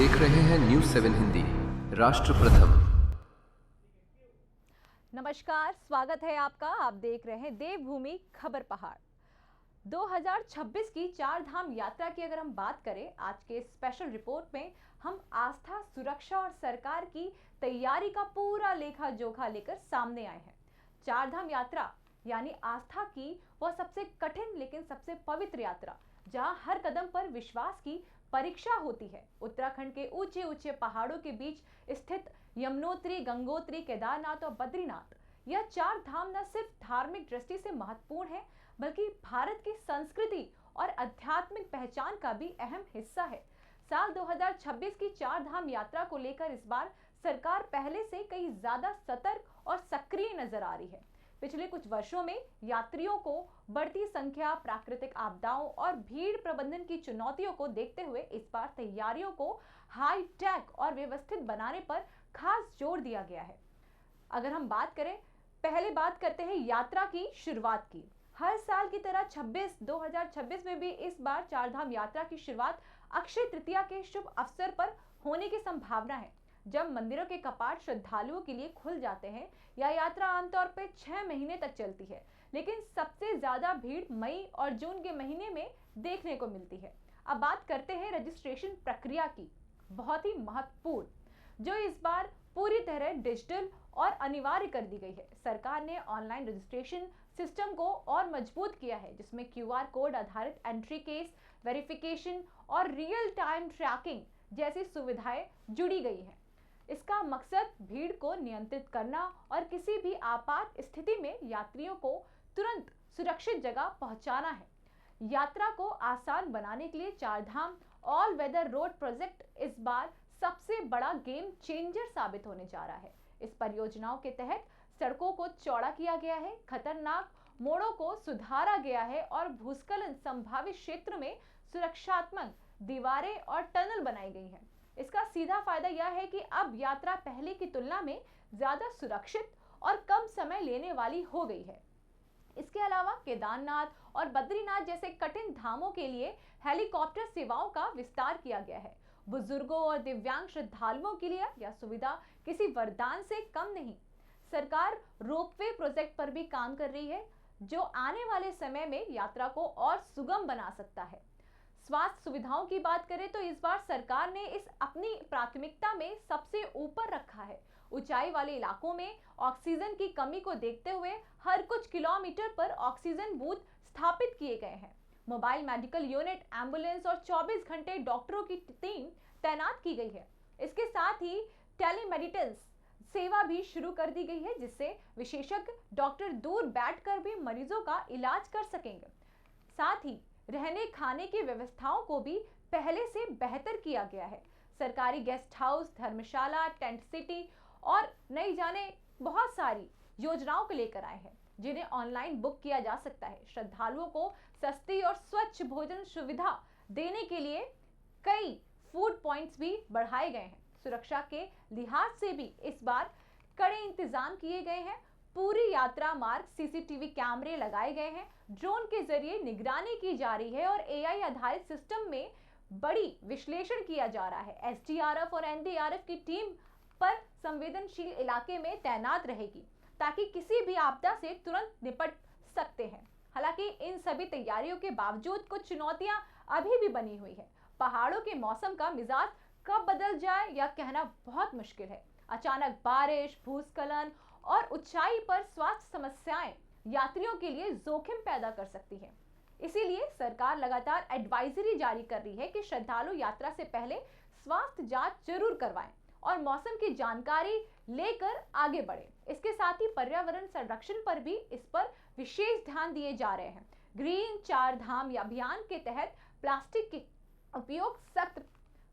देख रहे हैं न्यूज़ 7 हिंदी, राष्ट्र प्रथम। नमस्कार, स्वागत है आपका। आप देख रहे हैं देवभूमि खबर पहाड़। 2026 की चार धाम यात्रा की अगर हम बात करें, आज के स्पेशल रिपोर्ट में हम आस्था, सुरक्षा और सरकार की तैयारी का पूरा लेखा जोखा लेकर सामने आए हैं। चार धाम यात्रा यानी आस्था की वह सबसे कठिन लेकिन सबसे पवित्र यात्रा, जहां हर कदम पर विश्वास की परीक्षा होती है। उत्तराखंड के ऊंचे ऊंचे पहाड़ों के बीच स्थित यमुनोत्री, गंगोत्री, केदारनाथ और बद्रीनाथ, यह चार धाम न सिर्फ धार्मिक दृष्टि से महत्वपूर्ण है, बल्कि भारत की संस्कृति और आध्यात्मिक पहचान का भी अहम हिस्सा है। साल 2026 की चार धाम यात्रा को लेकर इस बार सरकार पहले से कहीं ज्यादा सतर्क और सक्रिय नजर आ रही है। पिछले कुछ वर्षों में यात्रियों को बढ़ती संख्या, प्राकृतिक आपदाओं और भीड़ प्रबंधन की चुनौतियों को देखते हुए इस बार तैयारियों को हाई टेक और व्यवस्थित बनाने पर खास जोर दिया गया है। अगर हम बात करें, पहले बात करते हैं यात्रा की शुरुआत की। हर साल की तरह 2026 में भी इस बार चारधाम यात्रा की शुरुआत अक्षय तृतीया के शुभ अवसर पर होने की संभावना है, जब मंदिरों के कपाट श्रद्धालुओं के लिए खुल जाते हैं। यह यात्रा आमतौर पर 6 महीने तक चलती है, लेकिन सबसे ज्यादा भीड़ मई और जून के महीने में देखने को मिलती है। अब बात करते हैं रजिस्ट्रेशन प्रक्रिया की, बहुत ही महत्वपूर्ण, जो इस बार पूरी तरह डिजिटल और अनिवार्य कर दी गई है। सरकार ने ऑनलाइन रजिस्ट्रेशन सिस्टम को और मजबूत किया है, जिसमें QR कोड आधारित एंट्री, केस वेरिफिकेशन और रियल टाइम ट्रैकिंग जैसी सुविधाएं जुड़ी गई हैं। इसका मकसद भीड़ को नियंत्रित करना और किसी भी आपात स्थिति में यात्रियों को तुरंत सुरक्षित जगह पहुंचाना है। यात्रा को आसान बनाने के लिए Chardham all weather road project इस बार सबसे बड़ा गेम चेंजर साबित होने जा रहा है। इस परियोजनाओं के तहत सड़कों को चौड़ा किया गया है, खतरनाक मोड़ों को सुधारा गया है और भूस्खलन संभावित क्षेत्र में सुरक्षात्मक दीवारें और टनल बनाई गई हैं। इसका सीधा फायदा यह है कि अब यात्रा पहले की तुलना में ज्यादा सुरक्षित और कम समय लेने वाली हो गई है। इसके अलावा केदारनाथ और बद्रीनाथ जैसे कठिन धामों के लिए हेलीकॉप्टर सेवाओं का विस्तार किया गया है। बुजुर्गों और दिव्यांग श्रद्धालुओं के लिए यह सुविधा किसी वरदान से कम नहीं। सरकार रोपवे प्रोजेक्ट पर भी काम कर रही है, जो आने वाले समय में यात्रा को और सुगम बना सकता है। स्वास्थ्य सुविधाओं की बात करें तो इस बार सरकार ने इस अपनी प्राथमिकता में सबसे ऊपर रखा है। ऊंचाई वाले इलाकों में ऑक्सीजन की कमी को देखते हुए हर कुछ किलोमीटर पर ऑक्सीजन बूथ स्थापित किए गए हैं। मोबाइल मेडिकल यूनिट, एम्बुलेंस और 24 घंटे डॉक्टरों की टीम तैनात की गई है। इसके साथ ही टेलीमेडिसिन सेवा भी शुरू कर दी गई है, जिससे विशेषज्ञ डॉक्टर दूर बैठकर भी मरीजों का इलाज कर सकेंगे। साथ ही रहने खाने की व्यवस्थाओं को भी पहले से बेहतर किया गया है। सरकारी गेस्ट हाउस, धर्मशाला, टेंट सिटी और नई जाने बहुत सारी योजनाओं को लेकर आए हैं, जिन्हें ऑनलाइन बुक किया जा सकता है। श्रद्धालुओं को सस्ती और स्वच्छ भोजन सुविधा देने के लिए कई फूड पॉइंट्स भी बढ़ाए गए हैं। सुरक्षा के लिहाज से भी इस बार कड़े इंतजाम किए गए हैं। पूरी यात्रा मार्ग CCTV कैमरे लगाए गए हैं, ड्रोन के जरिए निगरानी की जा रही है और AI आधारित सिस्टम में बड़ी विश्लेषण किया जा रहा है। SDRF और NDRF की टीम पर संवेदनशील इलाके में तैनात रहेगी, ताकि किसी भी आपदा से तुरंत निपट सकते हैं। हालांकि इन सभी तैयारियों के बावजूद कुछ चुनौतियां अभी भी बनी हुई है। पहाड़ों के मौसम का मिजाज कब बदल जाए यह कहना बहुत मुश्किल है। अचानक बारिश, भूस्खलन और ऊंचाई पर स्वास्थ्य समस्याएं यात्रियों के लिए जोखिम पैदा कर सकती है। इसीलिए सरकार लगातार एडवाइजरी जारी कर रही है कि श्रद्धालु यात्रा से पहले स्वास्थ्य जांच जरूर करवाएं और मौसम की जानकारी लेकर आगे बढ़े। इसके साथ ही पर्यावरण संरक्षण पर भी इस पर विशेष ध्यान दिए जा रहे हैं। ग्रीन चार धाम अभियान के तहत प्लास्टिक के उपयोग सख्त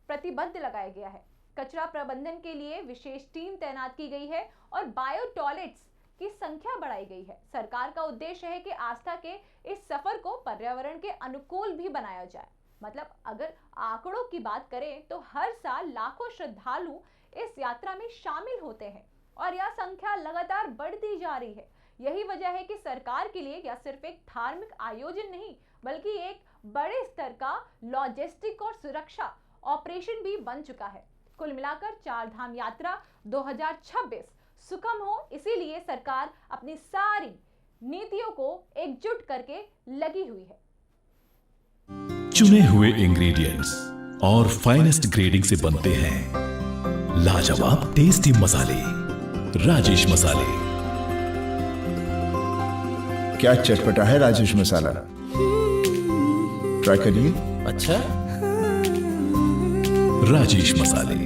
प्रतिबंध लगाया गया है। कचरा प्रबंधन के लिए विशेष टीम तैनात की गई है और बायो टॉयलेट्स की संख्या बढ़ाई गई है। सरकार का उद्देश्य है कि आस्था के इस सफर को पर्यावरण के अनुकूल भी बनाया जाए। मतलब अगर आंकड़ों की बात करें तो हर साल लाखों श्रद्धालु इस यात्रा में शामिल होते हैं और यह संख्या लगातार बढ़ती जा रही है। यही वजह है कि सरकार के लिए यह सिर्फ एक धार्मिक आयोजन नहीं, बल्कि एक बड़े स्तर का लॉजिस्टिक और सुरक्षा ऑपरेशन भी बन चुका है। कुल मिलाकर चार धाम यात्रा 2026 सुगम हो, इसीलिए सरकार अपनी सारी नीतियों को एकजुट करके लगी हुई है। चुने हुए इंग्रेडिएंट्स और फाइनेस्ट ग्रेडिंग से बनते हैं लाजवाब टेस्टी मसाले, राजेश मसाले। क्या चटपटा है राजेश मसाला, ट्राई करिए। अच्छा, राजेश मसाले।